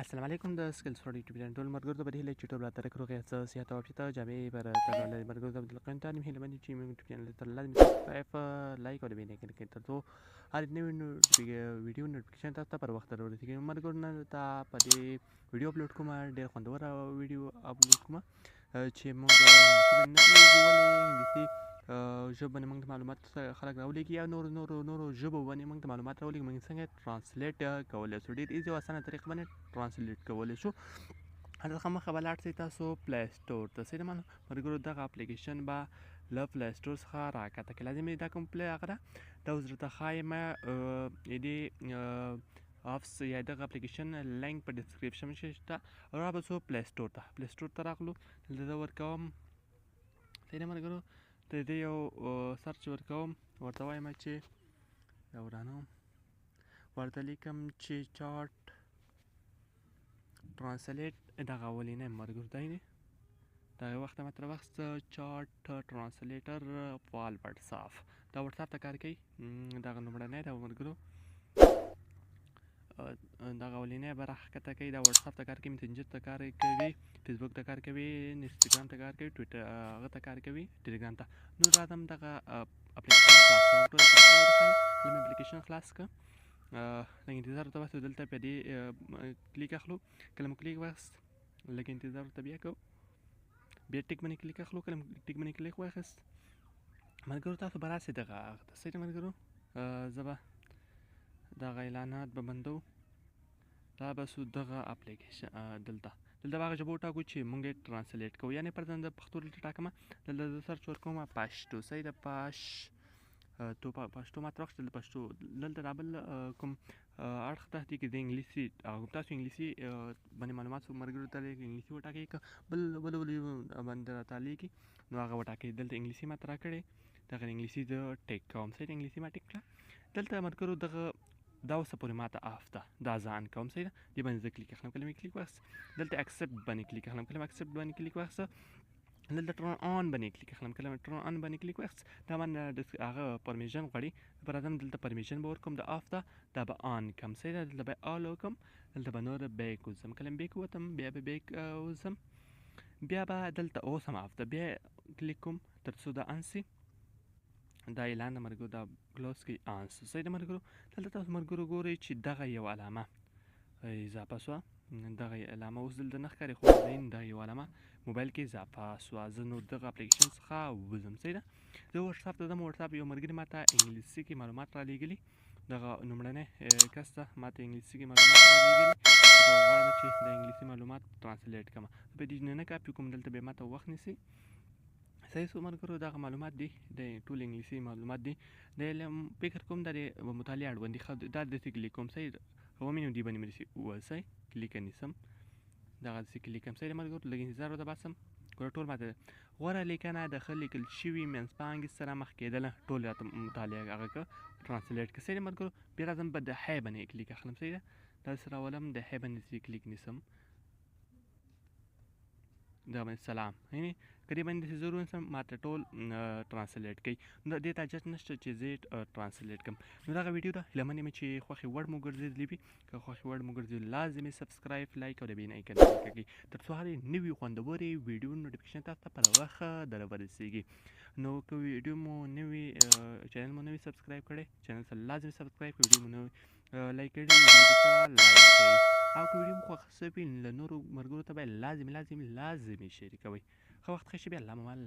السلام علیکم د سکلز فور یوټیوب چینل ټول مرګرو ته بدیله چې ټول راته روغه څه صحت او عافیت جامې پر تل مرګرو ته بدل قناه ته مهله باندې چې موږ یوټیوب چینل ته لازم سبسکرایب لایک او د بینه کې تر څو هر نوې ویډیو نوټیفیکیشن تاسو ته پر وخت ورسیږي مرګرو نه ته په دې ویډیو اپلوډ کوم ډېر خوندور ویډیو اپلوډ کوم چې موږ انګلیسي ژبه باندې موږ معلومات خلک راولېږي یا نور ژبو باندې موږ معلومات راولېږي موږ څنګه ترانسلیټ کولی شو ډېر ایزي او اسانه طریقه باندې ترانسلیټ کولی شو هلته مخه به لاړ شئ تاسو پلی سټور ته صحیح ده ملګرو دغه اپلیکیشن به له پلی سټور څخه راکښته کړئ لازم دا کوم پلی هغه ده دا اوس درته ښایم دې اپس یا دغه اپلیکیشن لینک په ډسکرپشن کې شته را به څو پلی سټور ته راغلو دلته زه ورکوم صحیح ده ملګرو د دې یو سرچ ورکوم ورته وایم چې دا ورانوم ورته لیکم چې چارټ ترانسلیټ دغه اولینی ملګرو دی دی دغه وخت ما تر وخت چارټ ترانسلیټر فال وټساپ دا وټساپ ته کار کوي دغه لومړنی ده ملګرو دغه اولینی به راښکته کوي دا وټساپ ته کار کوي مسنجر ته کار کوي فیسبوک ته کار کوي انسټاګرام ته کار کوي ټویټر هغه ته کار کوي ټیلیګرام ته نو راځم دغه اپلیکیشن خلاص اپلیکیشن خلاص کړه لږ انتظار ورته واسو دلته په دې کلیک اخلو کله مو کلیک واخیست لږ انتظار ورته بیا کوو بیا ټیک باندې کلیک اخلو کله مو ټیک باندې کلیک واخیست ملګرو تاسو به راسئ دغه هغه ته صحیح ده ملګرو زه به دغه اعلانات به بندو دا به سو دغه اپلیکیشن دلته به هغه ژبه وټاکو چې موږ یې ترانسلیټ کوو یعنې پر ځان د پښتو دلته ټاکمه دلته زه سرچ ورکوم پښتو صحیح ده پښتو ماته راوښتل د پښتو دلته دا بل کوم اړخ ته دی کې د انګلیسي تاسو انګلیسي باندې معلومات ملګرو ته انګلیسي وټاکئ که بل باندې راته لیکي نو هغه وټاکئ دلته انګلیسي ماته راکړې دغه انګلیسي زه ټیک کوم صحیح ده انګلیسي ما ټیک کړه دلته ملګرو دغه دا اوسه پورې ماته آف ده دا زه آن کوم صحیح ده دې باندې زه کلیک اخلم کله مې کلیک واخیست دلته اکسپټ باندې کلیک اخلم کله مې اکسپټ باندې کلیک واخیسته دلته ټرن آن باندې کلیک اخلم کله مې ټرن آن باندې کلیک واخیست دا باندې هغه پرمیشن غواړي پر راځم دلته پرمیشن به ورکوم د آف ده دا به آن کم صحیح ده دلته به آل وکړم دلته به نور بیک وځم کله مې بیک ووتم بیا به بیک وځم بیا به دلته اوس هم آف ده بیا کلیک کوم تر څو دا آن سي دا اعلان د ملګرو دا کلوز کوي آنس صحیح ده ملګرو دلته تاسو ملګرو ګورئ چې دغه یو علامه اضافه سوه دغه علامه اوس دلته نه ښکاري خو دغه یو علامه موبایل کې اضافه سوه زه نو دغه اپلیکیشن څخه وځم صحیح ده زه وټساپ ته ځم وټساپ یو ملګري ما ته انګلیسي کې معلومات رالیږلي دغه لومړنی کس ته ما ته انګلیسي کې معلومات رالیږلي غواړم چې د انګلیسي معلومات ترانسلیټ کړم په دې نه کاپي کوم دلته به ما ته وخت نیسي صحیح سو ملګرو دغه معلومات دي د ټول انګلیسي معلومات دي د فکر کوم د مطالعه اړوند دي دا داسې کلیک کوم صحیح ومینم دې باندې مې داسې ووسئ کلیک نیسم دغه داسې کلیک کوم صحیح ملګرو لږ انتظار ورته باسم ګوره ټول ماته غوره لیکنه د ښه لیکل شوي منځپانګې سره مخ کېدله ټول راته مطالعه هغه که ترانسلیټ که صحیح ملګرو بیا راځم به د های باندې کلیک اخلم صحیح ده داسې راولم د های باندې کلیک نیسم دا باندې سلام یعنې که دې باندې ضرور نسم ماته ټول ترانسلیټ کوي نو دې ته اجازه نشته چې زه یې ترانسلیټ کړم نو دغه ویډیو ده هیله من یم چې خوښې وړ مو ګرځېدلی وي که خوښې وړ مو ګرځېدلی لازمې سبسکرایب لایک او د بین ایکن کړئ تر څو هرې نوي خوندورې ویډیو نوټیفیکیشن تاسو ته پر وخت در ورسیږي نو که ویډیو مو نوي چینل مو نوي سبسکرایب کړی چینل سره لازمې سبسکرایب کړئ ویډیو مو نوي لایک کړئ ویډیو سره لایک کړئ او که ویډیو مو خوښ شوي له نورو ملګرو ته باید لازمې شریکوئ ښه وخت ښه شي بیا الله مو مل